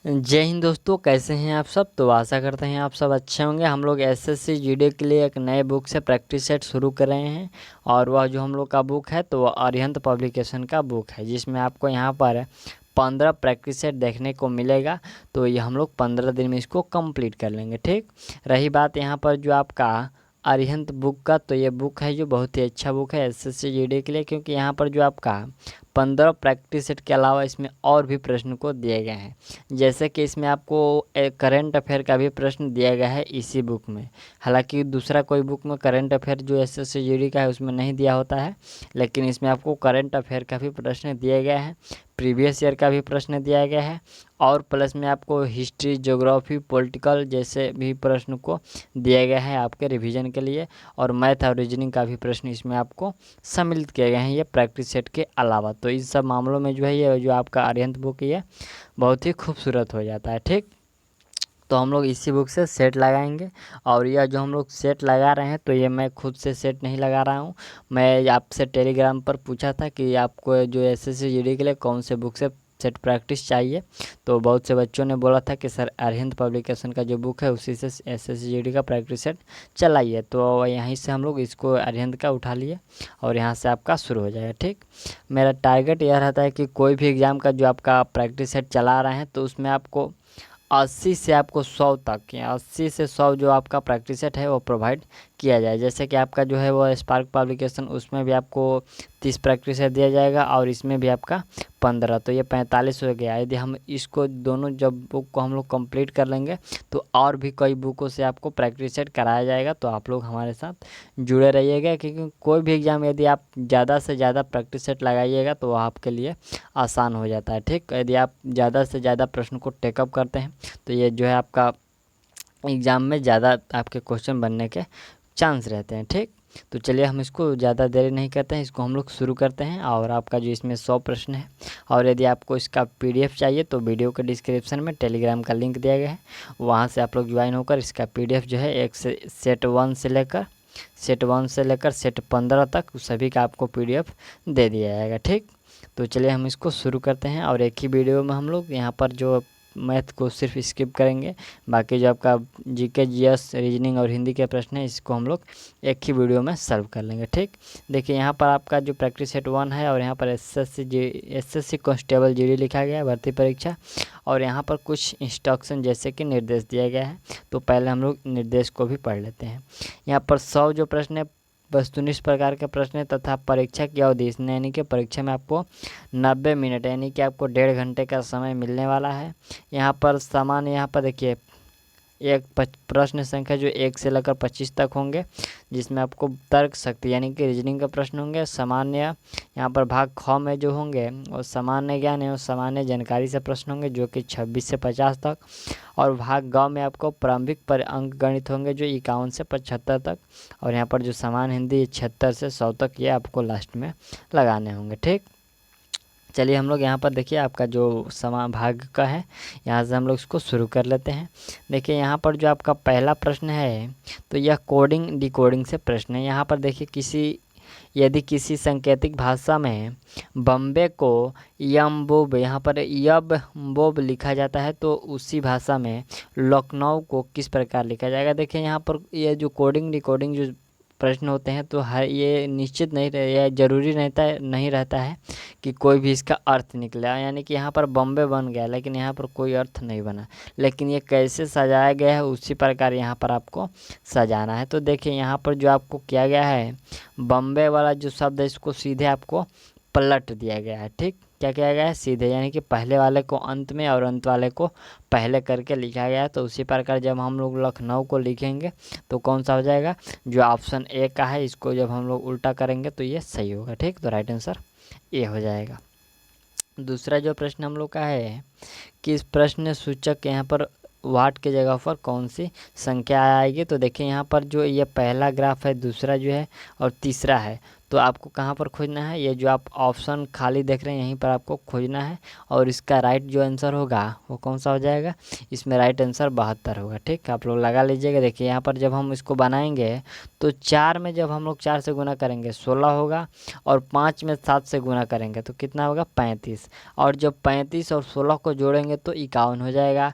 जय हिंद दोस्तों, कैसे हैं आप सब। तो आशा करते हैं आप सब अच्छे होंगे। हम लोग एसएससी जीडी के लिए एक नए बुक से प्रैक्टिस सेट शुरू कर रहे हैं और वह जो हम लोग का बुक है तो वह अरिहंत पब्लिकेशन का बुक है, जिसमें आपको यहाँ पर 15 प्रैक्टिस सेट देखने को मिलेगा। तो ये हम लोग 15 दिन में इसको कंप्लीट कर लेंगे। ठीक, रही बात यहाँ पर जो आपका अरिहंत बुक का, तो ये बुक है जो बहुत ही अच्छा बुक है एसएससी जीडी के लिए, क्योंकि यहाँ पर जो आपका 15 प्रैक्टिस सेट के अलावा इसमें और भी प्रश्न को दिए गए हैं। जैसे कि इसमें आपको एक करंट अफेयर का भी प्रश्न दिया गया है इसी बुक में। हालांकि दूसरा कोई बुक में करंट अफेयर जो एसएससी जीडी का है उसमें नहीं दिया होता है, लेकिन इसमें आपको करंट अफेयर का भी प्रश्न दिया गया है, प्रीवियस ईयर का भी प्रश्न दिया गया है और प्लस में आपको हिस्ट्री, ज्योग्राफी, पॉलिटिकल जैसे भी प्रश्न को दिया गया है आपके रिवीजन के लिए। और मैथ और रीजनिंग का भी प्रश्न इसमें आपको सम्मिलित किए गए हैं ये प्रैक्टिस सेट के अलावा। तो इन सब मामलों में जो है ये जो आपका अरिहंत बुक है बहुत ही खूबसूरत हो जाता है। ठीक, तो हम लोग इसी बुक से सेट लगाएंगे। और यह जो हम लोग सेट लगा रहे हैं तो ये मैं खुद से सेट नहीं लगा रहा हूँ। मैं आपसे टेलीग्राम पर पूछा था कि आपको जो एसएससी जीडी के लिए कौन से बुक से सेट प्रैक्टिस चाहिए, तो बहुत से बच्चों ने बोला था कि सर अरिहंत पब्लिकेशन का जो बुक है उसी से एसएससी जीडी का प्रैक्टिस सेट चलाइए। तो यहीं से हम लोग इसको अरिहंत का उठा लिए और यहाँ से आपका शुरू हो जाएगा। ठीक, मेरा टारगेट यह रहता है कि कोई भी एग्ज़ाम का जो आपका प्रैक्टिस सेट चला रहे हैं तो उसमें आपको 80 से आपको 100 तक, या 80 से 100 जो आपका प्रैक्टिस सेट है वो प्रोवाइड किया जाए। जैसे कि आपका जो है वो स्पार्क पब्लिकेशन, उसमें भी आपको 30 प्रैक्टिस सेट दिया जाएगा और इसमें भी आपका 15, तो ये 45 हो गया। यदि हम इसको दोनों जब बुक को हम लोग कंप्लीट कर लेंगे तो और भी कई बुकों से आपको प्रैक्टिस सेट कराया जाएगा। तो आप लोग हमारे साथ जुड़े रहिएगा, क्योंकि कोई भी एग्ज़ाम यदि आप ज़्यादा से ज़्यादा प्रैक्टिस सेट लगाइएगा तो आपके लिए आसान हो जाता है। ठीक, यदि आप ज़्यादा से ज़्यादा प्रश्न को टेकअप करते हैं तो ये जो है आपका एग्ज़ाम में ज़्यादा आपके क्वेश्चन बनने के चांस रहते हैं। ठीक, तो चलिए हम इसको ज़्यादा देरी नहीं करते हैं, इसको हम लोग शुरू करते हैं। और आपका जो इसमें 100 प्रश्न है, और यदि आपको इसका पीडीएफ चाहिए तो वीडियो के डिस्क्रिप्शन में टेलीग्राम का लिंक दिया गया है, वहाँ से आप लोग ज्वाइन होकर इसका पीडीएफ जो है एक से सेट 1 से लेकर सेट 15 तक सभी का आपको पीडीएफ दे दिया जाएगा। ठीक, तो चलिए हम इसको शुरू करते हैं। और एक ही वीडियो में हम लोग यहाँ पर जो मैथ को सिर्फ स्किप करेंगे, बाकी जो आपका जीके, जीएस, रीजनिंग और हिंदी के प्रश्न है इसको हम लोग एक ही वीडियो में सॉल्व कर लेंगे। ठीक, देखिए यहाँ पर आपका जो प्रैक्टिस सेट 1 है और यहाँ पर एसएससी कांस्टेबल जीडी लिखा गया है, भर्ती परीक्षा। और यहाँ पर कुछ इंस्ट्रक्शन जैसे कि निर्देश दिया गया है, तो पहले हम लोग निर्देश को भी पढ़ लेते हैं। यहाँ पर 100 जो प्रश्न है वस्तुनिष्ठ प्रकार के प्रश्न है तथा परीक्षा की अवधि, इसमें यानी कि परीक्षा में आपको 90 मिनट यानी कि आपको 1.5 घंटे का समय मिलने वाला है। यहाँ पर सामान्य, यहाँ पर देखिए एक प्रश्न संख्या जो 1 से लेकर 25 तक होंगे, जिसमें आपको तर्क शक्ति यानी कि रीजनिंग का प्रश्न होंगे। सामान्य यहाँ पर भाग ख में जो होंगे और सामान्य ज्ञान एवं सामान्य जानकारी से प्रश्न होंगे जो कि 26 से 50 तक। और भाग ग में आपको प्रारंभिक पर अंक गणित होंगे जो 51 से 75 तक। और यहाँ पर जो सामान्य हिंदी 76 से 100 तक, ये आपको लास्ट में लगाने होंगे। ठीक, चलिए हम लोग यहाँ पर देखिए आपका जो भाग का है, यहाँ से हम लोग इसको शुरू कर लेते हैं। देखिए यहाँ पर जो आपका पहला प्रश्न है तो यह कोडिंग डिकोडिंग से प्रश्न है। यहाँ पर देखिए यदि किसी सांकेतिक भाषा में बम्बे को यम्बोब, यहाँ पर यब बोब लिखा जाता है तो उसी भाषा में लखनऊ को किस प्रकार लिखा जाएगा। देखिए यहाँ पर ये जो कोडिंग डिकोडिंग जो प्रश्न होते हैं तो हर ये निश्चित नहीं यह जरूरी नहीं रहता है कि कोई भी इसका अर्थ निकले। यानी कि यहाँ पर बॉम्बे बन गया लेकिन यहाँ पर कोई अर्थ नहीं बना, लेकिन ये कैसे सजाया गया है उसी प्रकार यहाँ पर आपको सजाना है। तो देखिए यहाँ पर जो आपको किया गया है, बॉम्बे वाला जो शब्द है इसको सीधे आपको पलट दिया गया है। ठीक, क्या किया गया है, सीधे, यानी कि पहले वाले को अंत में और अंत वाले को पहले करके लिखा गया है। तो उसी प्रकार जब हम लोग लखनऊ को लिखेंगे तो कौन सा हो जाएगा, जो ऑप्शन ए का है इसको जब हम लोग उल्टा करेंगे तो ये सही होगा। ठीक, तो राइट आंसर ए हो जाएगा। दूसरा जो प्रश्न हम लोग का है कि इस प्रश्न सूचक यहाँ पर वाट की जगह पर कौन सी संख्या आएगी। तो देखिए यहाँ पर जो ये पहला ग्राफ है, दूसरा जो है और तीसरा है, तो आपको कहाँ पर खोजना है, ये जो आप ऑप्शन खाली देख रहे हैं यहीं पर आपको खोजना है। और इसका राइट जो आंसर होगा वो कौन सा हो जाएगा, इसमें राइट आंसर 72 होगा। ठीक, आप लोग लगा लीजिएगा। देखिए यहाँ पर जब हम इसको बनाएंगे तो 4 में जब हम लोग 4 से गुना करेंगे 16 होगा, और 5 में 7 से गुना करेंगे तो कितना होगा 35, और जब 35 और 16 को जोड़ेंगे तो 51 हो जाएगा।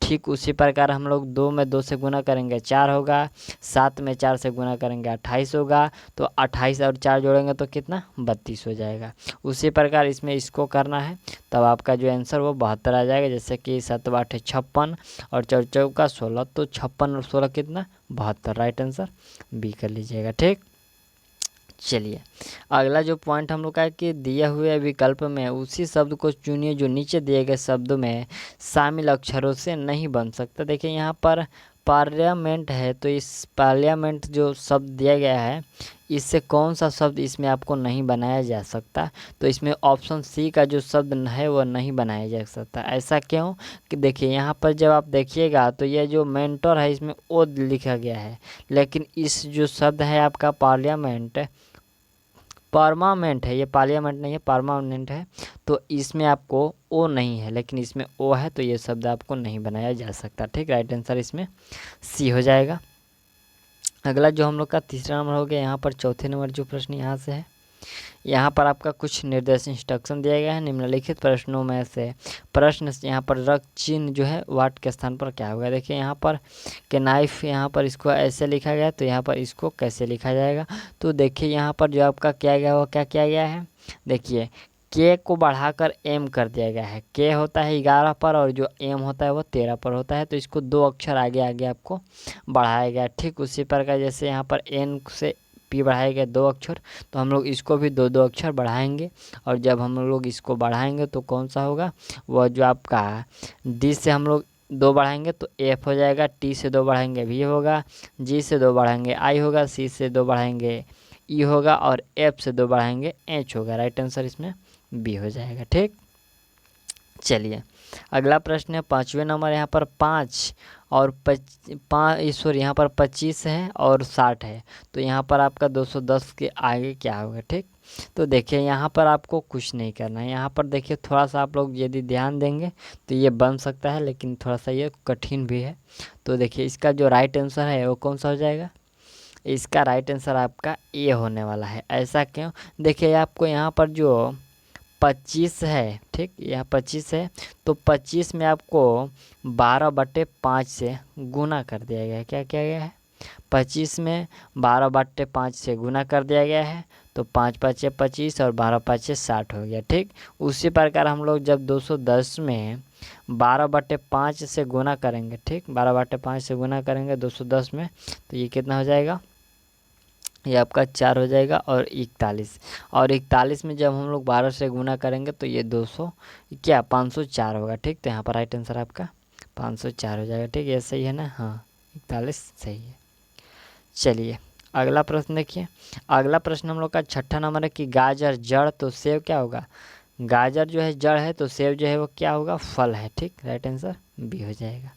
ठीक उसी प्रकार हम लोग 2 में 2 से गुना करेंगे 4 होगा, 7 में 4 से गुना करेंगे 28 होगा, तो 28 और 4 जोड़ेंगे तो कितना 32 हो जाएगा। उसी प्रकार इसमें इसको करना है, तब आपका जो आंसर वो 72 आ जाएगा। जैसे कि 7 8 56 और 4 चौका 16, तो 56 और 16 कितना 72, राइट आंसर बी कर लीजिएगा। ठीक, चलिए अगला जो पॉइंट हम लोग का है कि दिए हुए विकल्प में उसी शब्द को चुनिए जो नीचे दिए गए शब्दों में शामिल अक्षरों से नहीं बन सकता। देखिए यहाँ पर पार्लियामेंट है, तो इस पार्लियामेंट जो शब्द दिया गया है इससे कौन सा शब्द इसमें आपको नहीं बनाया जा सकता, तो इसमें ऑप्शन सी का जो शब्द है वो नहीं बनाया जा सकता। ऐसा क्यों कि देखिए यहाँ पर जब आप देखिएगा तो ये जो मेंटर है इसमें ओ लिखा गया है, लेकिन इस जो शब्द है आपका पार्लियामेंट, परमानेंट है, ये पार्लियामेंट नहीं है परमानेंट है, तो इसमें आपको ओ नहीं है, लेकिन इसमें ओ है, तो ये शब्द आपको नहीं बनाया जा सकता। ठीक, राइट आंसर इसमें सी हो जाएगा। अगला जो हम लोग का तीसरा नंबर हो गया, यहाँ पर चौथे नंबर जो प्रश्न यहाँ से है, यहाँ पर आपका कुछ निर्देश इंस्ट्रक्शन दिया गया है। निम्नलिखित प्रश्नों में से प्रश्न यहाँ पर रख चिन्ह जो है वाट के स्थान पर क्या होगा। देखिए यहाँ पर के नाइफ, यहाँ पर इसको ऐसे लिखा गया है, तो यहाँ पर इसको कैसे लिखा जाएगा। तो देखिए यहाँ पर जो आपका किया गया वो क्या किया गया है, देखिए के को बढ़ाकर एम कर दिया गया है। के होता है 11 पर और जो एम होता है वो 13 पर होता है, तो इसको 2 अक्षर आगे आगे आपको बढ़ाया गया। ठीक उसी प्रकार जैसे यहाँ पर एन से पी बढ़ाए गए 2 अक्षर, तो हम लोग इसको भी 2 अक्षर बढ़ाएंगे, और जब हम लोग इसको बढ़ाएंगे तो कौन सा होगा, वह जो आपका डी से हम लोग 2 बढ़ाएंगे तो एफ हो जाएगा, टी से 2 बढ़ाएंगे वी होगा, जी से 2 बढ़ाएंगे आई होगा, सी से 2 बढ़ाएंगे ई होगा, और एफ से 2 बढ़ाएंगे एच होगा। राइट आंसर इसमें बी हो जाएगा। ठीक, चलिए अगला प्रश्न है 5वें नंबर, यहाँ पर 5 और 5 यहाँ पर 25 है और 60 है, तो यहाँ पर आपका 210 के आगे क्या होगा। ठीक, तो देखिए यहाँ पर आपको कुछ नहीं करना है। यहाँ पर देखिए थोड़ा सा आप लोग यदि ध्यान देंगे तो ये बन सकता है, लेकिन थोड़ा सा ये कठिन भी है। तो देखिए इसका जो राइट आंसर है वो कौन सा हो जाएगा, इसका राइट आंसर आपका ए होने वाला है। ऐसा क्यों, देखिए आपको यहाँ पर जो 25 है, ठीक यहाँ 25 है, तो 25 में आपको 12/5 से गुना कर दिया गया है। क्या किया गया है, 25 में 12/5 से गुना कर दिया गया है, तो 5 5 25 और 12 5 60 हो गया। ठीक, उसी प्रकार हम लोग जब 210 में 12/5 से गुना करेंगे, ठीक 12/5 से गुना करेंगे 210 में, तो ये कितना हो जाएगा, ये आपका 4 हो जाएगा, और 41 में जब हम लोग 12 से गुना करेंगे तो ये 200 क्या 504 होगा। ठीक, तो यहाँ पर राइट आंसर आपका 504 हो जाएगा। ठीक, ये सही है ना, हाँ 41 सही है। चलिए अगला प्रश्न देखिए, अगला प्रश्न हम लोग का 6ठा नंबर है कि गाजर जड़ तो सेब क्या होगा। गाजर जो है जड़ है, तो सेब जो है वो क्या होगा, फल है। ठीक, राइट आंसर बी हो जाएगा।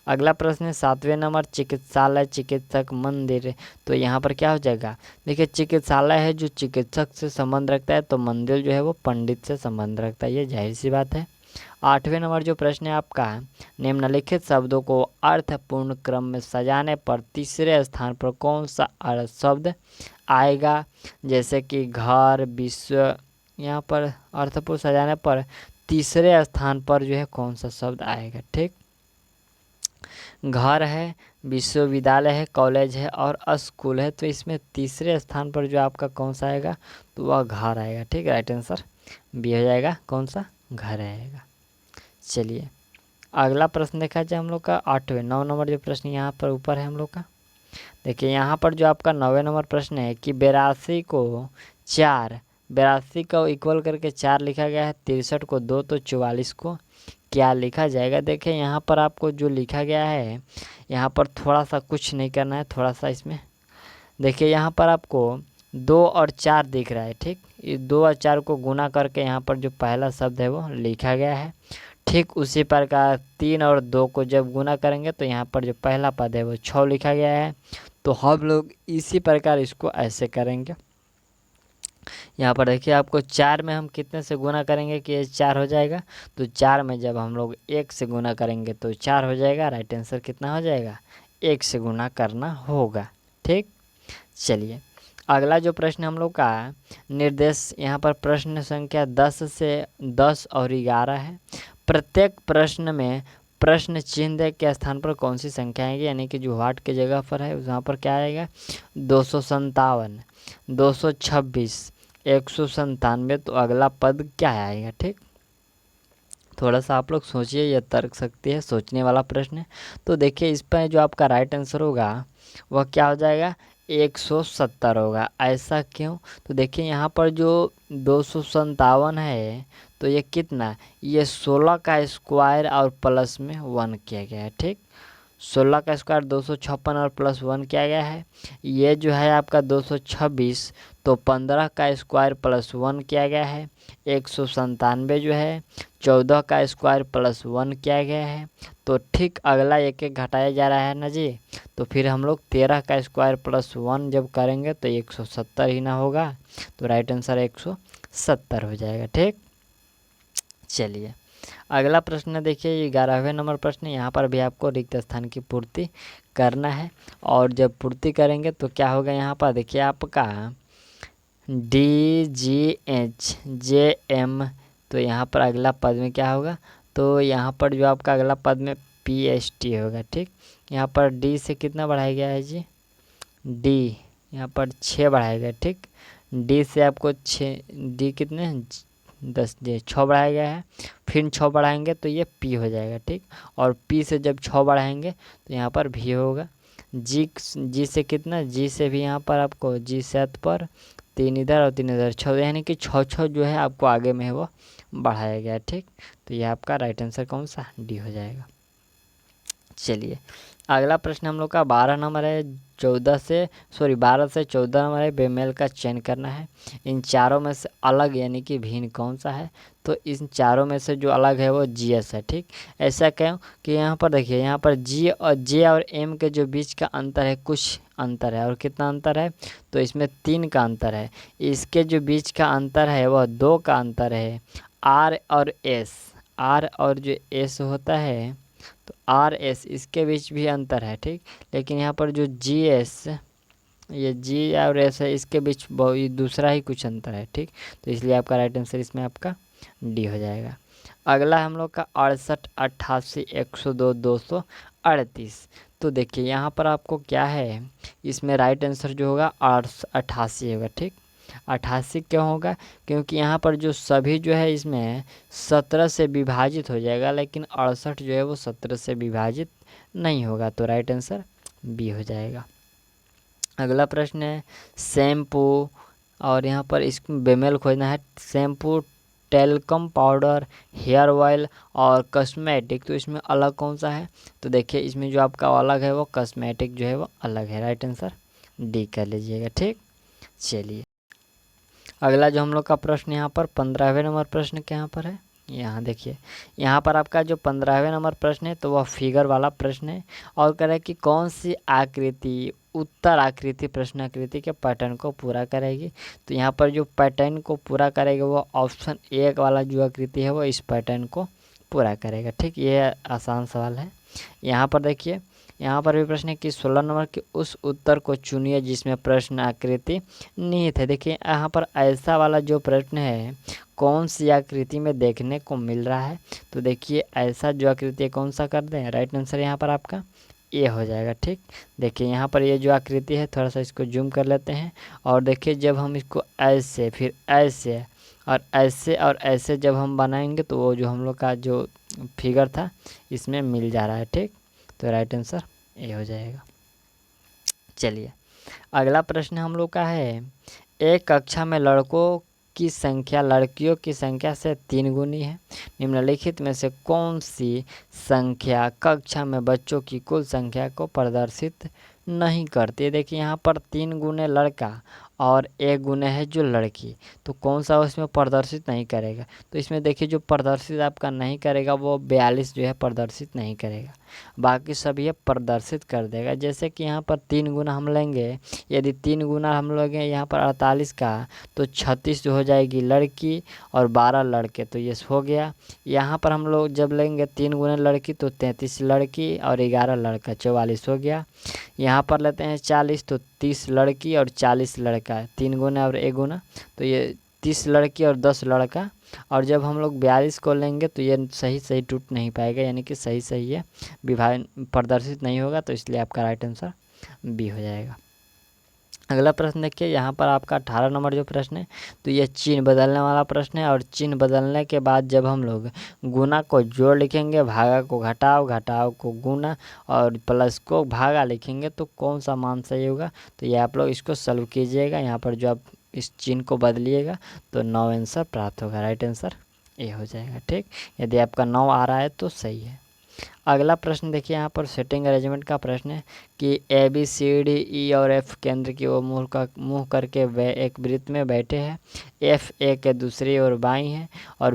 अगला प्रश्न है 7वें नंबर, चिकित्सालय चिकित्सक मंदिर, तो यहाँ पर क्या हो जाएगा, देखिए चिकित्सालय है जो चिकित्सक से संबंध रखता है, तो मंदिर जो है वो पंडित से संबंध रखता है, ये जाहिर सी बात है। 8वें नंबर जो प्रश्न है आपका, निम्नलिखित शब्दों को अर्थपूर्ण क्रम में सजाने पर तीसरे स्थान पर कौन सा अर्थ शब्द आएगा। जैसे कि घर, विश्व, यहाँ पर अर्थपूर्ण सजाने पर तीसरे स्थान पर जो है कौन सा शब्द आएगा। ठीक, घर है, विश्वविद्यालय है, कॉलेज है और स्कूल है, तो इसमें तीसरे स्थान पर जो आपका कौन सा आएगा, तो वह घर आएगा। ठीक, राइट आंसर बी हो जाएगा, कौन सा, घर आएगा। चलिए अगला प्रश्न देखा जाए हम लोग का 8वें 9 नंबर जो प्रश्न यहाँ पर ऊपर है हम लोग का, देखिए यहाँ पर जो आपका 9वें नंबर प्रश्न है कि 82 को इक्वल करके 4 लिखा गया है, 63 को 2, तो 44 को क्या लिखा जाएगा। देखिए यहाँ पर आपको जो लिखा गया है, यहाँ पर थोड़ा सा कुछ नहीं करना है, थोड़ा सा इसमें देखिए यहाँ पर आपको 2 और 4 दिख रहा है। ठीक, इस 2 और 4 को गुना करके यहाँ पर जो पहला शब्द है वो लिखा गया है। ठीक उसी प्रकार 3 और 2 को जब गुना करेंगे तो यहाँ पर जो पहला पद है वो 6 लिखा गया है, तो हम लोग इसी प्रकार इसको ऐसे करेंगे। यहाँ पर देखिए आपको 4 में हम कितने से गुना करेंगे कि ये 4 हो जाएगा, तो 4 में जब हम लोग 1 से गुना करेंगे तो 4 हो जाएगा। राइट आंसर कितना हो जाएगा, 1 से गुना करना होगा। ठीक, चलिए अगला जो प्रश्न हम लोग का निर्देश, यहाँ पर प्रश्न संख्या 10 और 11 है। प्रत्येक प्रश्न में प्रश्न चिन्ह के स्थान पर कौन सी संख्या आएगी, यानी कि जो वाट की जगह पर है वहाँ पर क्या आएगा, 257, 226, 197। तो अगला पद क्या आएगा। ठीक, थोड़ा सा आप लोग सोचिए, यह तर्क शक्ति है, सोचने वाला प्रश्न है। तो देखिए इस पर जो आपका राइट आंसर होगा वह क्या हो जाएगा, 170 होगा। ऐसा क्यों, तो देखिए यहाँ पर जो 257 है तो ये कितना, ये 16 का स्क्वायर और प्लस में 1 किया गया है। ठीक, 16 का स्क्वायर 256 और प्लस 1 किया गया है। ये जो है आपका 226, तो 15 का स्क्वायर प्लस 1 किया गया है। 197 जो है 14 का स्क्वायर प्लस 1 किया गया है। तो ठीक अगला एक एक घटाया जा रहा है ना जी, तो फिर हम लोग 13 का स्क्वायर प्लस 1 जब करेंगे तो 170 ही ना होगा, तो राइट आंसर 170 हो जाएगा। ठीक, चलिए अगला प्रश्न देखिए, 11वें नंबर प्रश्न। यहाँ पर भी आपको रिक्त स्थान की पूर्ति करना है, और जब पूर्ति करेंगे तो क्या होगा, यहाँ पर देखिए आपका DGHJM, तो यहाँ पर अगला पद में क्या होगा, तो यहाँ पर जो आपका अगला पद में PST होगा। ठीक, यहाँ पर D से कितना बढ़ाया गया है जी, D यहाँ पर 6 बढ़ाया गया। ठीक, D से आपको 6, D कितने 10, 6 बढ़ाया गया है, फिर 6 बढ़ाएंगे तो ये P हो जाएगा। ठीक, और P से जब 6 बढ़ाएंगे तो यहाँ पर V होगा। G से कितना, G से भी यहाँ पर आपको G 7 पर 3 इधर और 3 इधर, 6, यानी कि 6 जो है आपको आगे में है वो बढ़ाया गया। ठीक, तो ये आपका राइट आंसर कौन सा, D हो जाएगा। चलिए अगला प्रश्न हम लोग का 12 नंबर है, 12 से 14 नंबर है। बेमेल का चयन करना है। इन चारों में से अलग यानी कि भिन्न कौन सा है, तो इन चारों में से जो अलग है वो GS है। ठीक, ऐसा क्यों कि यहाँ पर देखिए, यहाँ पर J और M के जो बीच का अंतर है, कुछ अंतर है, और कितना अंतर है, तो इसमें 3 का अंतर है। इसके जो बीच का अंतर है वह 2 का अंतर है। R और जो S होता है, तो RS इसके बीच भी अंतर है। ठीक, लेकिन यहाँ पर जो GS, ये G और S है, इसके बीच दूसरा ही कुछ अंतर है। ठीक, तो इसलिए आपका राइट आंसर इसमें आपका D हो जाएगा। अगला हम लोग का 68, 88, 102, 238। तो देखिए यहाँ पर आपको क्या है, इसमें राइट आंसर जो होगा 88 होगा। ठीक, 88 क्यों होगा, क्योंकि यहाँ पर जो सभी जो है इसमें 17 से विभाजित हो जाएगा, लेकिन 68 जो है वो 17 से विभाजित नहीं होगा, तो राइट आंसर B हो जाएगा। अगला प्रश्न है शैम्पू, और यहाँ पर इस बेमेल खोजना है। Shampoo, talcum powder, hair oil और कॉस्मेटिक, तो इसमें अलग कौन सा है, तो देखिए इसमें जो आपका अलग है वो कॉस्मेटिक जो है वो अलग है। राइट आंसर D कर लीजिएगा। ठीक, चलिए अगला जो हम लोग का प्रश्न यहाँ पर 15वें नंबर प्रश्न के यहाँ पर है। यहाँ देखिए, यहाँ पर आपका जो 15वें नंबर प्रश्न है तो वह फिगर वाला प्रश्न है, और कह रहा है कि कौन सी आकृति उत्तर आकृति प्रश्न आकृति के पैटर्न को पूरा करेगी। तो यहाँ पर जो पैटर्न को पूरा करेगा वो ऑप्शन 1 वाला जो आकृति है वो इस पैटर्न को पूरा करेगा। ठीक, ये आसान सवाल है। यहाँ पर देखिए, यहाँ पर भी प्रश्न है कि 16 नंबर के उस उत्तर को चुनिए जिसमें प्रश्न आकृति निहित है। देखिए यहाँ पर ऐसा वाला जो प्रश्न है कौन सी आकृति में देखने को मिल रहा है, तो देखिए ऐसा जो आकृति है कौन सा कर दें, राइट आंसर यहाँ पर आपका ए हो जाएगा। ठीक, देखिए यहाँ पर ये जो आकृति है, थोड़ा सा इसको जूम कर लेते हैं, और देखिए जब हम इसको ऐसे फिर ऐसे और ऐसे जब हम बनाएंगे तो वो जो हम लोग का जो फिगर था इसमें मिल जा रहा है। ठीक, तो राइट आंसर ए हो जाएगा। चलिए अगला प्रश्न हम लोग का है, एक कक्षा में लड़कों की संख्या लड़कियों की संख्या से 3 गुनी है। निम्नलिखित में से कौन सी संख्या कक्षा में बच्चों की कुल संख्या को प्रदर्शित नहीं करती है। देखिए यहाँ पर 3 गुने लड़का और 1 गुने है जो लड़की, तो कौन सा उसमें प्रदर्शित नहीं करेगा, तो इसमें देखिए जो प्रदर्शित आपका नहीं करेगा वो 42 जो है प्रदर्शित नहीं करेगा। बाकी सब ये प्रदर्शित कर देगा। जैसे कि यहाँ पर 3 गुना हम लेंगे, यदि 3 गुना हम लेंगे यहाँ पर 48 का, तो 36 हो जाएगी लड़की और 12 लड़के, तो ये हो गया। यहाँ पर हम लोग जब लेंगे 3 गुना लड़की तो 33 लड़की और 11 लड़का, 44 हो गया। यहाँ पर लेते हैं 40 तो 30 लड़की और 40 लड़का, 3 गुना और 1 गुना, तो ये 30 लड़की और 10 लड़का। और जब हम लोग 42 को लेंगे तो ये सही सही टूट नहीं पाएगा, यानी कि सही सही ये विभाजन प्रदर्शित नहीं होगा, तो इसलिए आपका राइट आंसर बी हो जाएगा। अगला प्रश्न देखिए, यहाँ पर आपका 18 नंबर जो प्रश्न है, तो ये चिन्ह बदलने वाला प्रश्न है। और चिन्ह बदलने के बाद जब हम लोग गुना को जोड़ लिखेंगे, भागा को घटाओ, घटाओ को गुना और प्लस को भागा लिखेंगे, तो कौन सा मान सही होगा। तो ये आप लोग इसको सॉल्व कीजिएगा। यहाँ पर जो आप इस चिन्ह को बदलिएगा तो 9 आंसर प्राप्त होगा, राइट आंसर ए हो जाएगा। ठीक, यदि आपका 9 आ रहा है तो सही है। अगला प्रश्न देखिए, यहाँ पर सेटिंग अरेंजमेंट का प्रश्न है कि A B C D E और एफ केंद्र की ओर मुँह करके वे एक वृत्त में बैठे हैं। एफ ए के दूसरी ओर बाईं है और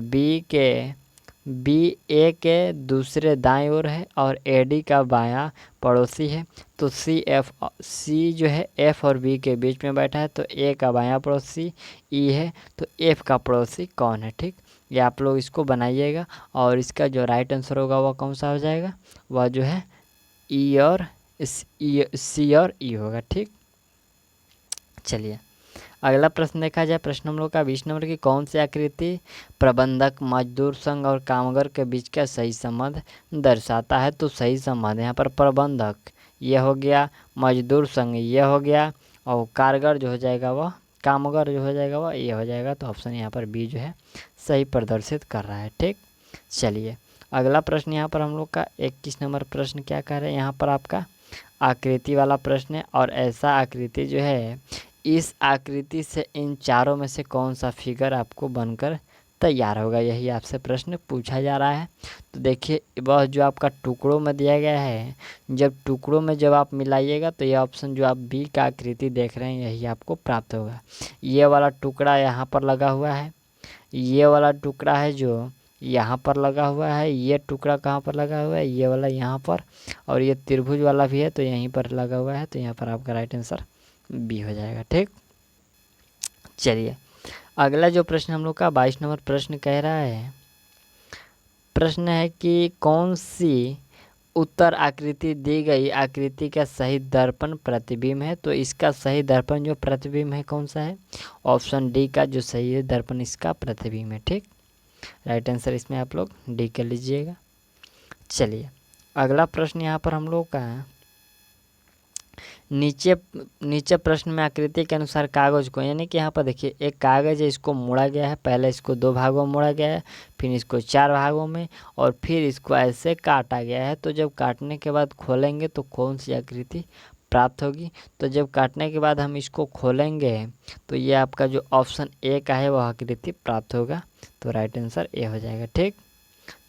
बी ए के दूसरे दाईं ओर है और ए डी का बायां पड़ोसी है। तो सी जो है एफ और बी के बीच में बैठा है, तो ए का बायां पड़ोसी ई है, तो एफ का पड़ोसी कौन है। ठीक, ये आप लोग इसको बनाइएगा और इसका जो राइट आंसर होगा वह कौन सा हो जाएगा, वह जो है सी और ई होगा। ठीक, चलिए अगला प्रश्न देखा जाए। प्रश्न हम लोग का 20 नंबर की, कौन सी आकृति प्रबंधक, मजदूर संघ और कामगार के बीच का सही संबंध दर्शाता है। तो सही संबंध यहाँ पर प्रबंधक ये हो गया, मजदूर संघ ये हो गया और कामगार जो हो जाएगा वह ये हो जाएगा। तो ऑप्शन यहाँ पर बी जो है सही प्रदर्शित कर रहा है। ठीक, चलिए अगला प्रश्न यहाँ पर हम लोग का 21 नंबर प्रश्न क्या कह रहे हैं, यहाँ पर आपका आकृति वाला प्रश्न है। और ऐसा आकृति जो है, इस आकृति से इन चारों में से कौन सा फिगर आपको बनकर तैयार होगा, यही आपसे प्रश्न पूछा जा रहा है। तो देखिए वह जो आपका टुकड़ों में दिया गया है, जब टुकड़ों में जब आप मिलाइएगा तो ये ऑप्शन जो आप बी का आकृति देख रहे हैं यही आपको प्राप्त होगा। ये वाला टुकड़ा यहाँ पर लगा हुआ है, ये वाला टुकड़ा है जो यहाँ पर लगा हुआ है, ये टुकड़ा कहाँ पर लगा हुआ है, ये वाला यहाँ पर, और ये त्रिभुज वाला भी है तो यहीं पर लगा हुआ है। तो यहाँ पर आपका राइट आंसर बी हो जाएगा। ठीक, चलिए अगला जो प्रश्न हम लोग का 22 नंबर प्रश्न कह रहा है, प्रश्न है कि कौन सी उत्तर आकृति दी गई आकृति का सही दर्पण प्रतिबिंब है। तो इसका सही दर्पण जो प्रतिबिंब है कौन सा है, ऑप्शन डी का जो सही है दर्पण इसका प्रतिबिंब है। ठीक, राइट आंसर इसमें आप लोग डी कर लीजिएगा। चलिए अगला प्रश्न यहाँ पर हम लोग का नीचे प्रश्न में आकृति के अनुसार कागज को, यानी कि यहाँ पर देखिए एक कागज है, इसको मोड़ा गया है, पहले इसको 2 भागों में मोड़ा गया है, फिर इसको 4 भागों में और फिर इसको ऐसे काटा गया है। तो जब काटने के बाद खोलेंगे तो कौन सी आकृति प्राप्त होगी। तो जब काटने के बाद हम इसको खोलेंगे तो ये आपका जो ऑप्शन ए का है वह आकृति प्राप्त होगा। तो राइट आंसर ए हो जाएगा। ठीक,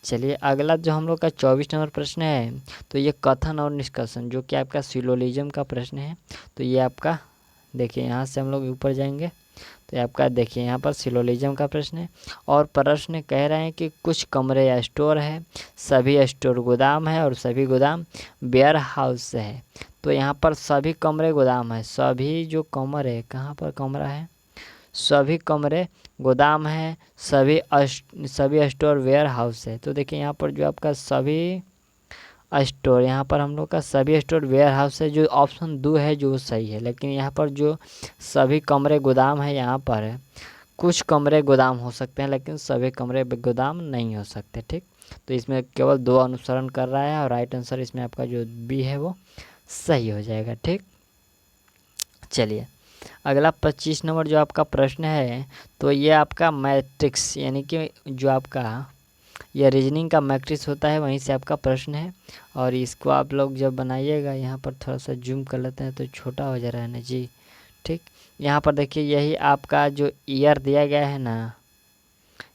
चलिए अगला जो हम लोग का 24 नंबर प्रश्न है, तो ये कथन और निष्कर्षण जो कि आपका सिलोजिज्म का प्रश्न है। तो ये आपका देखिए यहाँ से हम लोग ऊपर जाएंगे तो ये आपका देखिए यहाँ पर सिलोजिज्म का प्रश्न है। और प्रश्न कह रहे हैं कि कुछ कमरे या स्टोर है, सभी स्टोर गोदाम है और सभी गोदाम वेयर हाउस है। तो यहाँ पर सभी कमरे गोदाम है, सभी जो कमर है कहाँ पर कमरा है, सभी कमरे गोदाम है, सभी स्टोर वेयर हाउस है। तो देखिए यहाँ पर जो आपका सभी स्टोर, यहाँ पर हम लोग का सभी स्टोर वेयर हाउस है, जो ऑप्शन 2 है जो सही है। लेकिन यहाँ पर जो सभी कमरे गोदाम है, यहाँ पर है कुछ कमरे गोदाम हो सकते हैं लेकिन सभी कमरे गोदाम नहीं हो सकते। ठीक, तो इसमें केवल 2 अनुसरण कर रहा है और राइट आंसर इसमें आपका जो बी है वो सही हो जाएगा। ठीक, चलिए अगला 25 नंबर जो आपका प्रश्न है, तो ये आपका मैट्रिक्स, यानी कि जो आपका यह रीजनिंग का मैट्रिक्स होता है वहीं से आपका प्रश्न है। और इसको आप लोग जब बनाइएगा, यहाँ पर थोड़ा सा जूम कर लेते हैं तो छोटा हो जा रहा है ना जी। ठीक, यहाँ पर देखिए यही आपका जो ईयर दिया गया है ना,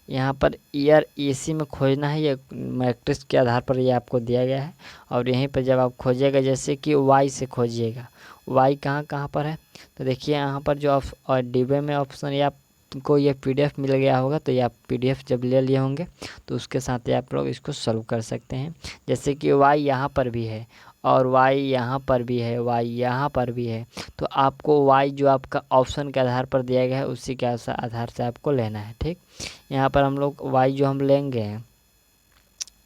यहाँ पर ईयर इसी में खोजना है, ये मैट्रिक्स के आधार पर ये आपको दिया गया है। और यहीं पर जब आप खोजिएगा, जैसे कि वाई से खोजिएगा, वाई कहाँ पर है, तो देखिए यहाँ पर जो और डिब्बे में ऑप्शन या को ये PDF मिल गया होगा, तो ये आप PDF जब ले लिए होंगे तो उसके साथ ही आप लोग इसको सॉल्व कर सकते हैं। जैसे कि y यहाँ पर भी है और y यहाँ पर भी है, y यहाँ पर भी है, तो आपको y जो आपका ऑप्शन के आधार पर दिया गया है उसी के आधार से आपको लेना है। ठीक, यहाँ पर हम लोग y जो हम लेंगे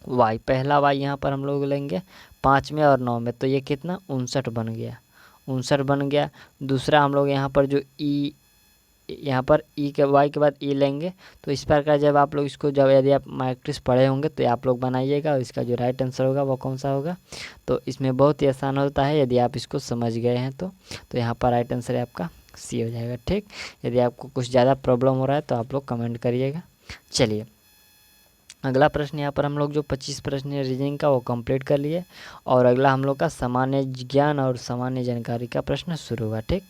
y, पहला y यहाँ पर हम लोग लेंगे 5 में और 9 में, तो ये कितना 59 बन गया, 59 बन गया। दूसरा हम लोग यहाँ पर जो यहाँ पर ई के वाई के बाद ई लेंगे, तो इस प्रकार जब आप लोग इसको जब यदि आप मैट्रिक्स पढ़े होंगे तो आप लोग बनाइएगा और इसका जो राइट आंसर होगा वो कौन सा होगा। तो इसमें बहुत ही आसान होता है यदि आप इसको समझ गए हैं तो यहाँ पर राइट आंसर आपका सी हो जाएगा। ठीक, यदि आपको कुछ ज़्यादा प्रॉब्लम हो रहा है तो आप लोग कमेंट करिएगा। चलिए अगला प्रश्न, यहाँ पर हम लोग जो 25 प्रश्न है रीजनिंग का वो कंप्लीट कर लिए और अगला हम लोग का सामान्य ज्ञान और सामान्य जानकारी का प्रश्न शुरू हुआ। ठीक,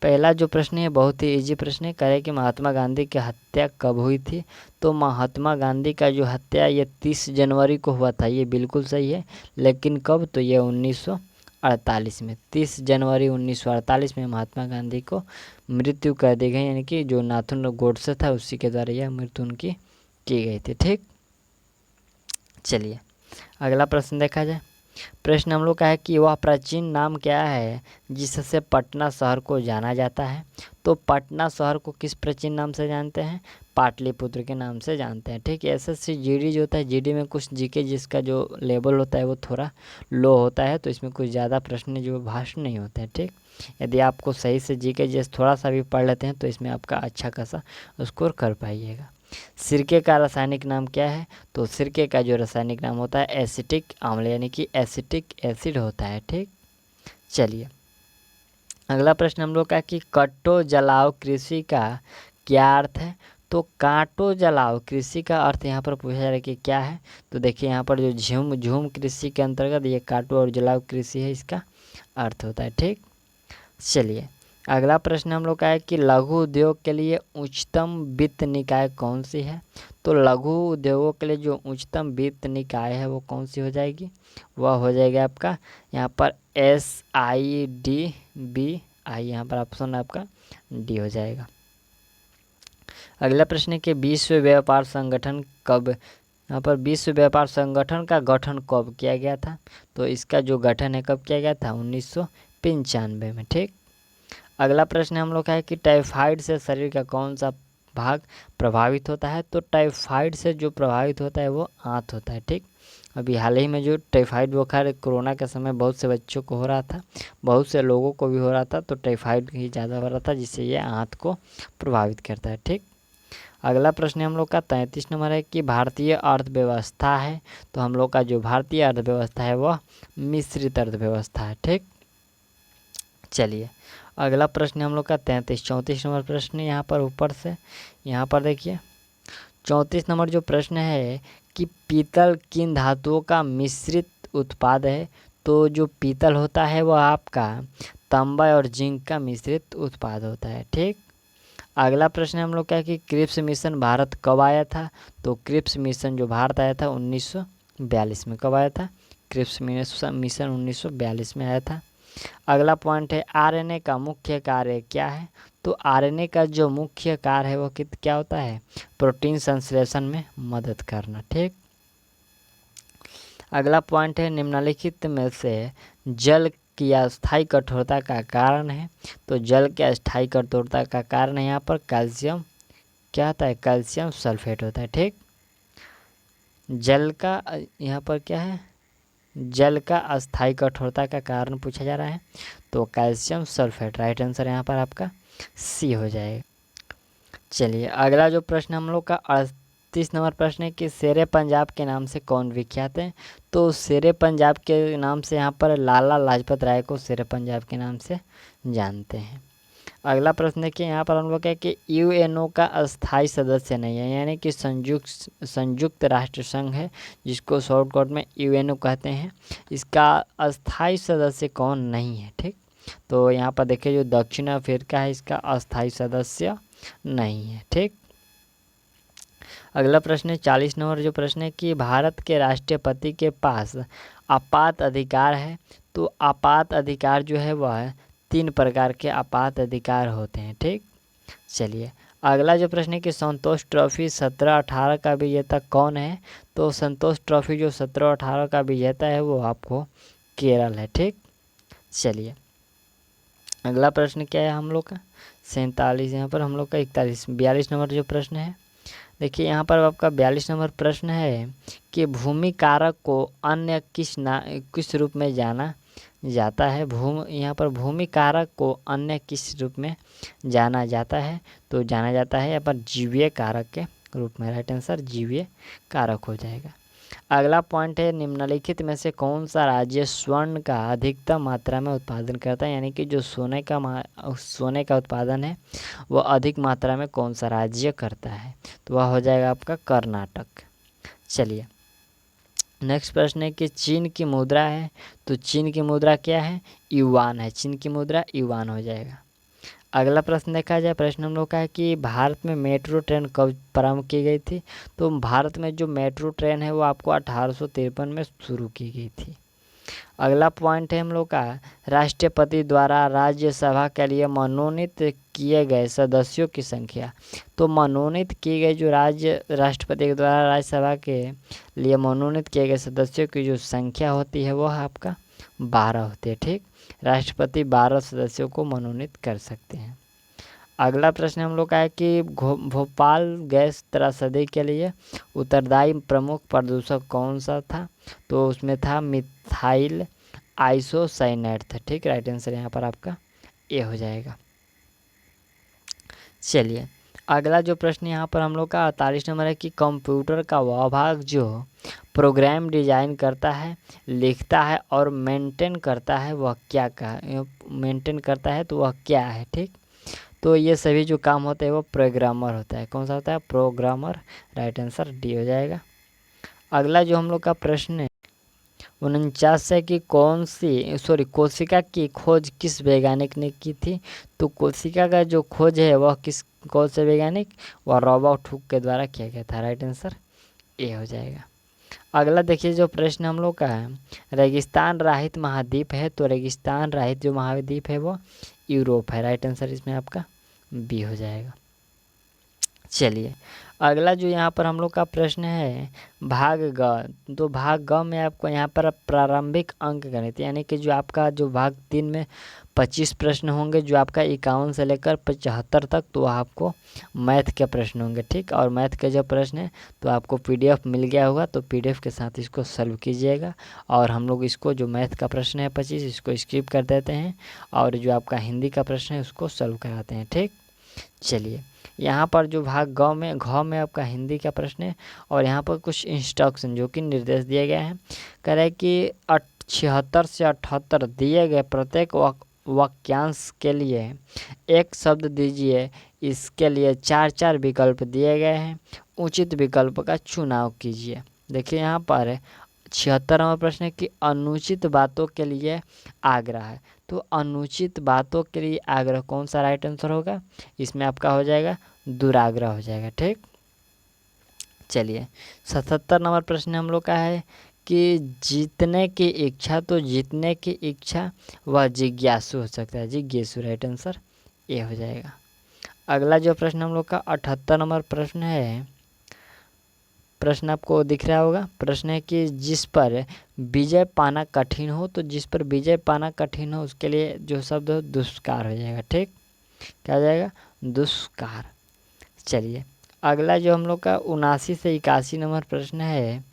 पहला जो प्रश्न है बहुत ही इजी प्रश्न है, कह रहे कि महात्मा गांधी की हत्या कब हुई थी। तो महात्मा गांधी का जो हत्या ये 30 जनवरी को हुआ था, ये बिल्कुल सही है, लेकिन कब, तो ये 1948 में, 30 जनवरी 1948 में महात्मा गांधी को मृत्यु कर दी गई, यानी कि जो नाथुराम गोडसे था उसी के द्वारा यह मृत्यु उनकी की गई थी। ठीक, चलिए अगला प्रश्न देखा जाए। प्रश्न हम लोग का है कि वह प्राचीन नाम क्या है जिससे पटना शहर को जाना जाता है। तो पटना शहर को किस प्राचीन नाम से जानते हैं, पाटलिपुत्र के नाम से जानते हैं। ठीक, SSC GD जो होता है, GD में कुछ GK जिसका जो लेवल होता है वो थोड़ा लो होता है, तो इसमें कुछ ज़्यादा प्रश्न जो भाषण नहीं होते हैं। ठीक, यदि आपको सही से GK जैसे थोड़ा सा भी पढ़ लेते हैं तो इसमें आपका अच्छा खासा स्कोर कर पाइएगा। सिरके का रासायनिक नाम क्या है। तो सिरके का जो रासायनिक नाम होता है एसिटिक अम्ल, यानी कि एसिटिक एसिड होता है। ठीक, चलिए अगला प्रश्न हम लोग का कि कट्टो जलाओ कृषि का क्या अर्थ है। तो काटो जलाओ कृषि का अर्थ यहाँ पर पूछा जा रहा है कि क्या है। तो देखिए यहाँ पर जो झूम कृषि के अंतर्गत ये काटो और जलाओ कृषि है, इसका अर्थ होता है। ठीक, चलिए अगला प्रश्न हम लोग का है कि लघु उद्योग के लिए उच्चतम वित्त निकाय कौन सी है। तो लघु उद्योगों के लिए जो उच्चतम वित्त निकाय है वो कौन सी हो जाएगी, वह हो जाएगा आपका यहाँ पर SIDBI, यहाँ पर ऑप्शन आपका डी हो जाएगा। अगला प्रश्न है कि विश्व व्यापार संगठन कब, यहाँ पर विश्व व्यापार संगठन का गठन कब किया गया था। तो इसका जो गठन है कब किया गया था, 1995 में। ठीक, अगला प्रश्न हम लोग का है कि टाइफाइड से शरीर का कौन सा भाग प्रभावित होता है। तो टाइफाइड से जो प्रभावित होता है वो आंत होता है। ठीक, अभी हाल ही में जो टाइफाइड बुखार कोरोना के समय बहुत से बच्चों को हो रहा था, बहुत से लोगों को भी हो रहा था, तो टाइफाइड ही ज़्यादा हो रहा था जिससे ये आंत को प्रभावित करता है। ठीक, अगला प्रश्न हम लोग का 33 नंबर है कि भारतीय अर्थव्यवस्था है। तो हम लोग का जो भारतीय अर्थव्यवस्था है वह मिश्रित अर्थव्यवस्था है। ठीक, चलिए अगला प्रश्न हम लोग का 34 नंबर प्रश्न यहाँ पर ऊपर से, यहाँ पर देखिए 34 नंबर जो प्रश्न है कि पीतल किन धातुओं का मिश्रित उत्पाद है। तो जो पीतल होता है वह आपका तांबा और जिंक का मिश्रित उत्पाद होता है। ठीक, अगला प्रश्न हम लोग का है कि क्रिप्स मिशन भारत कब आया था। तो क्रिप्स मिशन जो भारत आया था 1942 में। कब आया था, क्रिप्स मिशन 1942 में आया था। अगला पॉइंट है RNA का मुख्य कार्य क्या है। तो RNA का जो मुख्य कार्य है वो क्या होता है, प्रोटीन संश्लेषण में मदद करना। ठीक, अगला पॉइंट है निम्नलिखित में से जल की अस्थायी कठोरता का कारण है। तो जल के अस्थायी कठोरता का कारण है यहाँ पर कैल्शियम, क्या होता है, कैल्शियम सल्फेट होता है। ठीक, जल का यहाँ पर क्या है, जल का अस्थायी कठोरता का कारण पूछा जा रहा है, तो कैल्शियम सल्फेट। राइट आंसर यहाँ पर आपका सी हो जाएगा। चलिए अगला जो प्रश्न हम लोग का 38 नंबर प्रश्न है कि शेरे पंजाब के नाम से कौन विख्यात है। तो शेरे पंजाब के नाम से यहाँ पर लाला लाजपत राय को शेरे पंजाब के नाम से जानते हैं। अगला प्रश्न देखिए यहाँ पर हम लोग है कि UNO का अस्थायी सदस्य नहीं है, यानी कि संयुक्त राष्ट्र संघ है जिसको शॉर्टकट में UNO कहते हैं, इसका अस्थायी सदस्य कौन नहीं है। ठीक, तो यहाँ पर देखिए जो दक्षिण अफ्रीका है इसका अस्थायी सदस्य नहीं है। ठीक, अगला प्रश्न है 40 नंबर जो प्रश्न है कि भारत के राष्ट्रपति के पास आपात अधिकार है। तो आपात अधिकार जो है वह 3 प्रकार के आपात अधिकार होते हैं। ठीक, चलिए अगला जो प्रश्न है कि संतोष ट्रॉफी 17-18 का विजेता कौन है? तो संतोष ट्रॉफी जो 17-18 का विजेता है वो आपको केरल है। ठीक, चलिए अगला प्रश्न क्या है हम लोग का 47, यहाँ पर हम लोग का 42 नंबर जो प्रश्न है। देखिए यहाँ पर आपका 42 नंबर प्रश्न है कि भूमि कारक को अन्य किस रूप में जाना जाता है? यहाँ पर भूमि कारक को अन्य किस रूप में जाना जाता है? तो जाना जाता है यहाँ पर जीवीय कारक के रूप में। राइट आंसर जीवीय कारक हो जाएगा। अगला पॉइंट है निम्नलिखित में से कौन सा राज्य स्वर्ण का अधिकतम मात्रा में उत्पादन करता है? यानी कि जो सोने का उत्पादन है वो अधिक मात्रा में कौन सा राज्य करता है? तो वह हो जाएगा आपका कर्नाटक। चलिए नेक्स्ट प्रश्न है कि चीन की मुद्रा है, तो चीन की मुद्रा क्या है? युआन है। चीन की मुद्रा युआन हो जाएगा। अगला प्रश्न देखा जाए, प्रश्न हम लोग का है कि भारत में मेट्रो ट्रेन कब प्रारंभ की गई थी? तो भारत में जो मेट्रो ट्रेन है वो आपको 1853 में शुरू की गई थी। अगला पॉइंट है हम लोग का राष्ट्रपति द्वारा राज्यसभा के लिए मनोनीत किए गए सदस्यों की संख्या। तो मनोनीत किए गए जो राष्ट्रपति के द्वारा राज्यसभा के लिए मनोनीत किए गए सदस्यों की जो संख्या होती है वह आपका 12 होती है। ठीक, राष्ट्रपति 12 सदस्यों को मनोनीत कर सकते हैं। अगला प्रश्न हम लोग का है कि भोपाल गैस त्रासदी के लिए उत्तरदायी प्रमुख प्रदूषक कौन सा था? तो उसमें था मिथाइल आइसोसाइनेट था। ठीक, राइट आंसर यहाँ पर आपका ए हो जाएगा। चलिए अगला जो प्रश्न यहाँ पर हम लोग का 48 नंबर है कि कंप्यूटर का वह भाग जो प्रोग्राम डिजाइन करता है, लिखता है और मेंटेन करता है वह क्या मेंटेन करता है तो वह क्या है? ठीक, तो ये सभी जो काम होते हैं वो प्रोग्रामर होता है। कौन सा होता है? प्रोग्रामर। राइट आंसर डी हो जाएगा। अगला जो हम लोग का प्रश्न है 49 है कि कोशिका की खोज किस वैज्ञानिक ने की थी? तो कोशिका का जो खोज है वह कौन से वैज्ञानिक? वह रॉबर्ट हुक के द्वारा किया गया था। राइट आंसर ए हो जाएगा। अगला देखिए जो प्रश्न हम लोग का है रेगिस्तान रहित महाद्वीप है, तो रेगिस्तान रहित जो महाद्वीप है वो यूरोप है। राइट आंसर इसमें आपका बी हो जाएगा। चलिए अगला जो यहाँ पर हम लोग का प्रश्न है भाग ग, तो भाग ग में आपको यहाँ पर प्रारंभिक अंक गणित यानी कि जो आपका जो भाग 3 में 25 प्रश्न होंगे, जो आपका 51 से लेकर 75 तक तो आपको मैथ के प्रश्न होंगे। ठीक, और मैथ के जो प्रश्न है तो आपको पीडीएफ मिल गया होगा, तो पीडीएफ के साथ इसको सॉल्व कीजिएगा। और हम लोग इसको जो मैथ का प्रश्न है 25 इसको स्किप कर देते हैं और जो आपका हिंदी का प्रश्न है उसको सॉल्व कराते हैं। ठीक, चलिए यहाँ पर जो भाग घ में आपका हिंदी का प्रश्न है और यहाँ पर कुछ इंस्ट्रक्शन जो कि निर्देश दिए गए हैं। कह रहे हैं कि 76 से 78 दिए गए प्रत्येक वाक्यांश के लिए एक शब्द दीजिए। इसके लिए 4 विकल्प दिए गए हैं, उचित विकल्प का चुनाव कीजिए। देखिए यहाँ पर 76वां प्रश्न है कि अनुचित बातों के लिए आग्रह है, तो अनुचित बातों के लिए आग्रह कौन सा राइट आंसर होगा? इसमें आपका हो जाएगा दुराग्रह हो जाएगा। ठीक, चलिए 77 नंबर प्रश्न हम लोग का है कि जीतने की इच्छा, तो जीतने की इच्छा वह जिज्ञासु हो सकता है, जिज्ञासु। राइट आंसर ए हो जाएगा। अगला जो प्रश्न हम लोग का 78 नंबर प्रश्न है, प्रश्न आपको दिख रहा होगा। प्रश्न है कि जिस पर विजय पाना कठिन हो, तो जिस पर विजय पाना कठिन हो उसके लिए जो शब्द हो दुष्कार हो जाएगा। ठीक, क्या हो जाएगा? दुष्कार। चलिए अगला जो हम लोग का 79 से 81 नंबर प्रश्न है,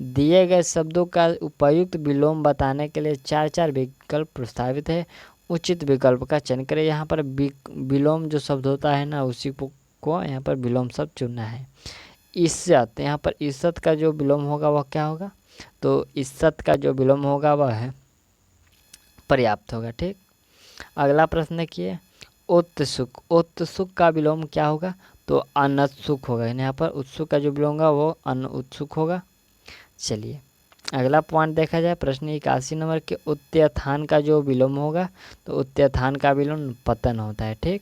दिए गए शब्दों का उपयुक्त विलोम बताने के लिए 4 विकल्प प्रस्तावित है, उचित विकल्प का चयन करें। यहाँ पर विलोम जो शब्द होता है ना उसी को यहाँ पर विलोम शब्द चुनना है। इज्जत, यहाँ पर इज्जत का जो विलोम होगा वह क्या होगा? तो इज्जत का जो विलोम होगा वह है पर्याप्त होगा। ठीक, अगला प्रश्न देखिए उत्सुक, उत्सुक का विलोम क्या होगा? तो अनउत्सुक होगा। यहाँ पर उत्सुक का जो विलोम होगा वो अनउत्सुक होगा। चलिए अगला पॉइंट देखा जाए, प्रश्न 81 नंबर के उत्थान का जो विलोम होगा तो उत्थान का विलोम पतन होता है। ठीक,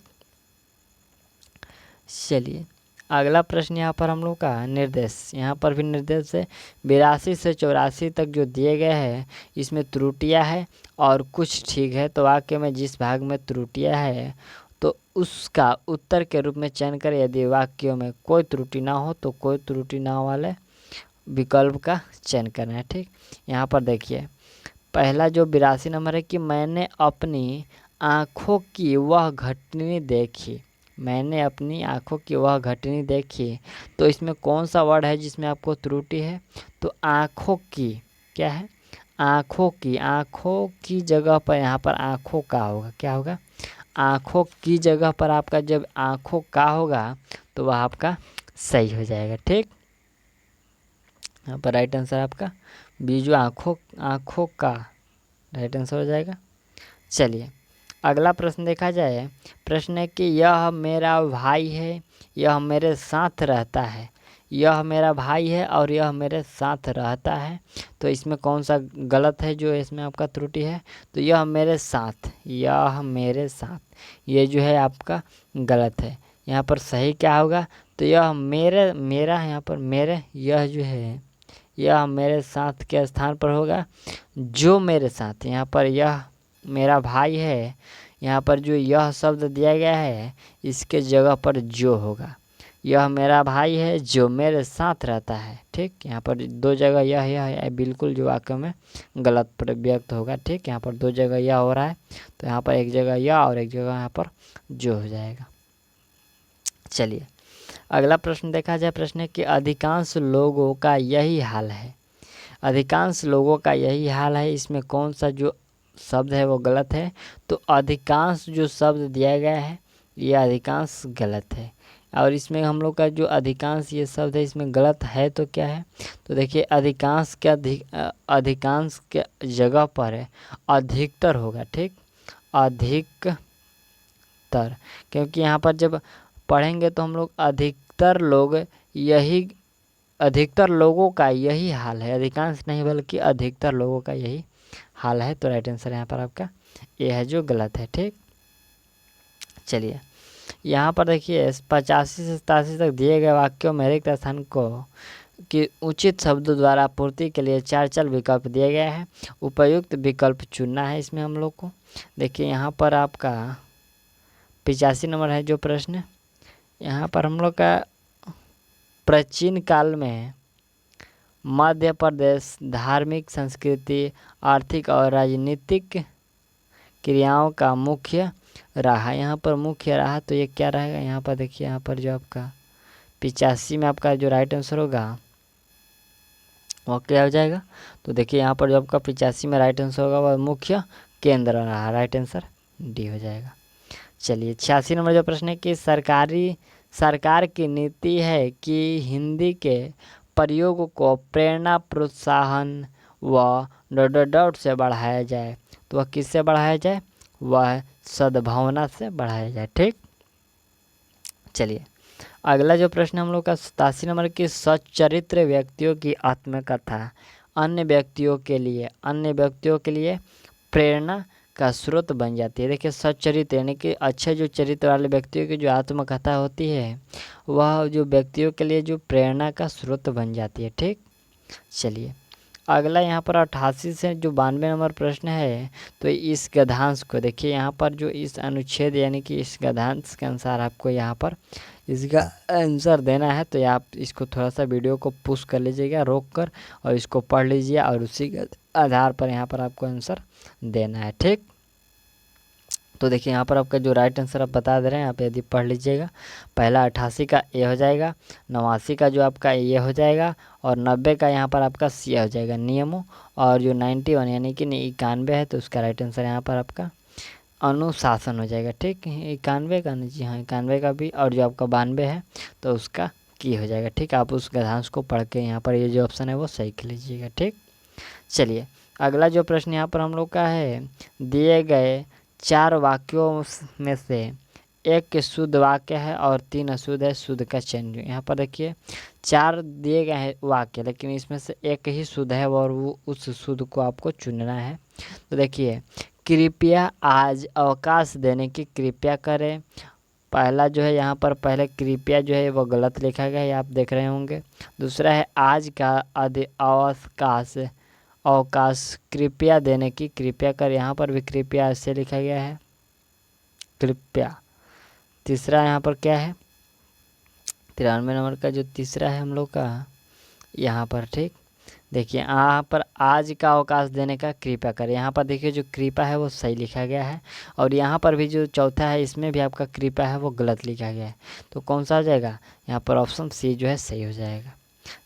चलिए अगला प्रश्न यहाँ पर हम लोग का निर्देश, यहाँ पर भी निर्देश है 82 से 84 तक जो दिए गए हैं इसमें त्रुटियां है और कुछ ठीक है। तो वाक्य में जिस भाग में त्रुटियां है तो उसका उत्तर के रूप में चयन करें। यदि वाक्यों में कोई त्रुटि ना हो तो कोई त्रुटि ना वाले विकल्प का चयन करना है। ठीक, यहाँ पर देखिए पहला जो 82 नंबर है कि मैंने अपनी आँखों की वह घटनी देखी। मैंने अपनी आँखों की वह घटनी देखी, तो इसमें कौन सा वर्ड है जिसमें आपको त्रुटि है? तो आँखों की, क्या है? आँखों की। आँखों की जगह पर यहाँ पर आँखों का होगा, क्या होगा? आँखों की जगह पर आपका जब आँखों का होगा तो वह आपका सही हो जाएगा। ठीक, यहाँ पर राइट आंसर आपका बी जो आँखों का राइट आंसर हो जाएगा। चलिए अगला प्रश्न देखा जाए। प्रश्न है कि यह मेरा भाई है, यह मेरे साथ रहता है। यह मेरा भाई है और यह मेरे साथ रहता है, तो इसमें कौन सा गलत है जो इसमें आपका त्रुटि है? तो यह मेरे साथ, यह मेरे साथ, ये जो है आपका गलत है। यहाँ पर सही क्या होगा? तो यह मेरा यहाँ पर मेरे, यह जो है यह मेरे साथ के स्थान पर होगा जो मेरे साथ। यहाँ पर यह मेरा भाई है, यहाँ पर जो यह शब्द दिया गया है इसके जगह पर जो होगा। यह मेरा भाई है जो मेरे साथ रहता है। ठीक, यहाँ पर दो जगह यह है, बिल्कुल जो वाक्य में गलत व्यक्त होगा। ठीक, यहाँ पर दो जगह यह हो रहा है, तो यहाँ पर एक जगह यह और एक जगह यहाँ पर जो हो जाएगा। चलिए अगला प्रश्न देखा जाए। प्रश्न है कि अधिकांश लोगों का यही हाल है। अधिकांश लोगों का यही हाल है, इसमें कौन सा जो शब्द है वो गलत है? तो अधिकांश जो शब्द दिया गया है ये अधिकांश गलत है। और इसमें हम लोग का जो अधिकांश ये शब्द है इसमें गलत है तो क्या है? तो देखिए अधिकांश के अधिकांश के जगह पर है अधिकतर होगा। ठीक, अधिकतर, क्योंकि यहाँ पर जब पढ़ेंगे तो हम लोग अधिकतर लोगों का यही हाल है, अधिकांश नहीं बल्कि अधिकतर लोगों का यही हाल है। तो राइट आंसर यहाँ पर आपका ये है जो गलत है। ठीक, चलिए यहाँ पर देखिए 85 से 87 तक दिए गए वाक्यों में रिक्त स्थान को कि उचित शब्दों द्वारा पूर्ति के लिए 4 विकल्प दिए गए हैं। उपयुक्त विकल्प चुनना है इसमें हम लोग को। देखिए यहाँ पर आपका 85 नंबर है जो प्रश्न, यहाँ पर हम लोग का प्राचीन काल में मध्य प्रदेश धार्मिक, संस्कृति, आर्थिक और राजनीतिक क्रियाओं का मुख्य रहा। यहाँ पर मुख्य रहा तो ये क्या रहेगा? यहाँ पर देखिए यहाँ पर जो आपका 85 में आपका जो राइट आंसर होगा वो क्या हो जाएगा? तो देखिए यहाँ पर जो आपका 85 में राइट आंसर होगा वह मुख्य केंद्र रहा। राइट आंसर डी हो जाएगा। चलिए 86 नंबर जो प्रश्न है कि सरकार की नीति है कि हिंदी के प्रयोग को प्रेरणा, प्रोत्साहन व से बढ़ाया जाए। तो वह किससे बढ़ाया जाए? वह सद्भावना से बढ़ाया जाए। ठीक, चलिए अगला जो प्रश्न हम लोग का 87 नंबर की सच्चरित्र व्यक्तियों की आत्मकथा अन्य व्यक्तियों के लिए प्रेरणा का स्रोत बन जाती है। देखिए सच्चरित्र यानी कि अच्छे जो चरित्र वाले व्यक्तियों की जो आत्मकथा होती है वह जो व्यक्तियों के लिए जो प्रेरणा का स्रोत बन जाती है। ठीक, चलिए अगला यहाँ पर 88 से जो 92 नंबर प्रश्न है, तो इस गद्यांश को देखिए यहाँ पर जो इस अनुच्छेद यानी कि इस गद्यांश के अनुसार आपको यहाँ पर इसका आंसर देना है। तो आप इसको थोड़ा सा वीडियो को पुश कर लीजिएगा रोक कर और इसको पढ़ लीजिए और उसी के आधार पर यहाँ पर आपको आंसर देना है। ठीक, तो देखिए यहाँ पर आपका जो राइट आंसर आप बता दे रहे हैं, आप यदि पढ़ लीजिएगा। पहला 88 का ए हो जाएगा, 89 का जो आपका ए हो जाएगा और 90 का यहाँ पर आपका सी हो जाएगा नियमों। और जो 91 यानी कि 91 है तो उसका राइट आंसर यहाँ पर आपका अनुशासन हो जाएगा। ठीक, 91 का नहीं, जी हाँ 91 का भी, और जो आपका 92 है तो उसका की हो जाएगा। ठीक, आप उस गद्यांश को पढ़ के यहाँ पर ये जो ऑप्शन है वो सही कर लीजिएगा। ठीक, चलिए अगला जो प्रश्न यहाँ पर हम लोग का है, दिए गए 4 वाक्यों में से एक शुद्ध वाक्य है और 3 अशुद्ध है, शुद्ध का चयन। यहाँ पर देखिए 4 दिए गए हैं वाक्य, लेकिन इसमें से एक ही शुद्ध है और वो उस शुद्ध को आपको चुनना है। तो देखिए कृपया आज अवकाश देने की कृपया करें। पहला जो है यहाँ पर पहले कृपया जो है वो गलत लिखा गया है, आप देख रहे होंगे। दूसरा है आज का अवकाश कृपया देने की कृपया कर, यहाँ पर भी कृपया ऐसे लिखा गया है कृपया। तीसरा यहाँ पर क्या है, 93 नंबर का जो तीसरा है हम लोग का यहाँ पर, ठीक। देखिए यहाँ पर आज का अवकाश देने का कृपया करें, यहाँ पर देखिए जो कृपया है वो सही लिखा गया है, और यहाँ पर भी जो चौथा है इसमें भी आपका कृपया है वो गलत लिखा गया है। तो कौन सा हो जाएगा, यहाँ पर ऑप्शन सी जो है सही हो जाएगा।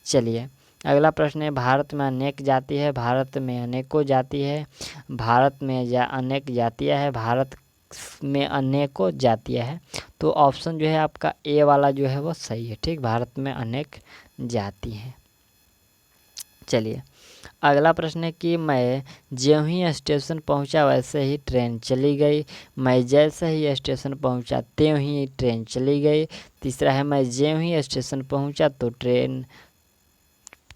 चलिए अगला प्रश्न है, भारत में अनेक जाति है, भारत में अनेकों जाति है, भारत में अनेक जातियाँ है, भारत में अनेकों जातियाँ है। तो ऑप्शन जो है आपका ए वाला जो है वो सही है, ठीक। भारत में अनेक जाति हैं। चलिए अगला प्रश्न है कि मैं ज्यों ही स्टेशन पहुंचा वैसे ही ट्रेन चली गई, मैं जैसे ही स्टेशन पहुंचा त्यों ही ट्रेन चली गई। तीसरा है, मैं ज्यों ही स्टेशन पहुंचा तो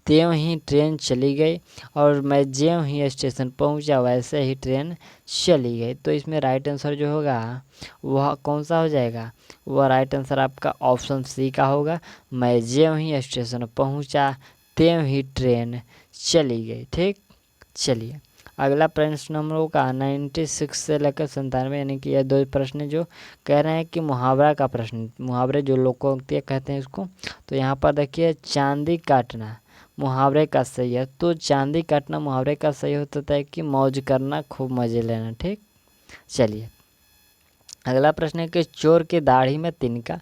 त्यों ही ट्रेन चली गई, और मैं ज्यों ही स्टेशन पहुंचा वैसे ही ट्रेन चली गई। तो इसमें राइट आंसर जो होगा वह कौन सा हो जाएगा, वह राइट आंसर आपका ऑप्शन सी का होगा, मैं ज्यों ही स्टेशन पहुंचा त्यों ही ट्रेन चली गई, ठीक। चलिए अगला प्रश्न हम लोग का 96 से लेकर 97, यानी कि यह 2 प्रश्न जो कह रहे हैं कि मुहावरा का प्रश्न, मुहावरे जो लोकोक्ति कहते हैं इसको। तो यहाँ पर देखिए चांदी काटना मुहावरे का सही है, तो चांदी काटना मुहावरे का सही होता है कि मौज करना खूब मज़े लेना, ठीक। चलिए अगला प्रश्न है कि चोर की दाढ़ी में तिनका,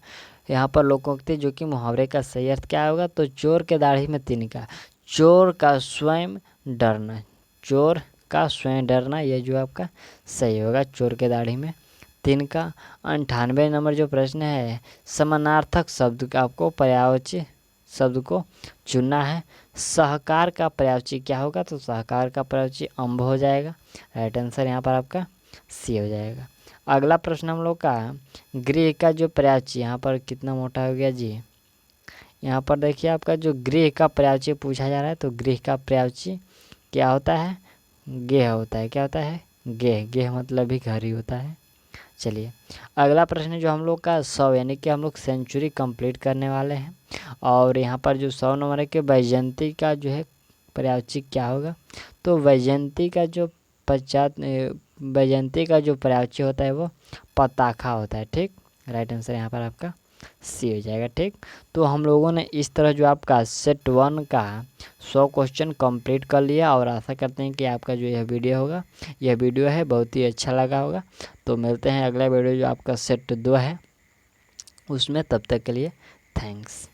यहाँ पर लोकोक्ति जो कि मुहावरे का सही अर्थ क्या होगा, तो चोर के दाढ़ी में तिनका, चोर का स्वयं डरना, चोर का स्वयं डरना, यह जो आपका सही होगा, चोर के दाढ़ी में तिनका। 98 नंबर जो प्रश्न है, समानार्थक शब्द का आपको पर्यायवाची शब्द को चुनना है। सहकार का पर्यायवाची क्या होगा, तो सहकार का पर्यायवाची अम्ब हो जाएगा, राइट आंसर यहाँ पर आपका सी हो जाएगा। अगला प्रश्न हम लोग का गृह का जो पर्यायवाची, यहाँ पर कितना मोटा हो गया जी, यहाँ पर देखिए आपका जो गृह का पर्यायवाची पूछा जा रहा है, तो गृह का पर्यायवाची क्या होता है, गेह होता है। क्या होता है, गेह, गेह मतलब भी घर ही होता है। चलिए अगला प्रश्न जो हम लोग का 100, यानी कि हम लोग सेंचुरी कंप्लीट करने वाले हैं, और यहाँ पर जो 100 नंबर है कि वैजयंती का जो है पर्यायवाची क्या होगा, तो वैजयंती का जो वैजयंती का जो पर्यायवाची होता है वो पताखा होता है, ठीक। राइट आंसर यहाँ पर आपका सी हो जाएगा, ठीक। तो हम लोगों ने इस तरह जो आपका सेट 1 का 100 क्वेश्चन कंप्लीट कर लिया, और आशा करते हैं कि आपका जो यह वीडियो है बहुत ही अच्छा लगा होगा। तो मिलते हैं अगला वीडियो जो आपका सेट 2 है उसमें, तब तक के लिए थैंक्स।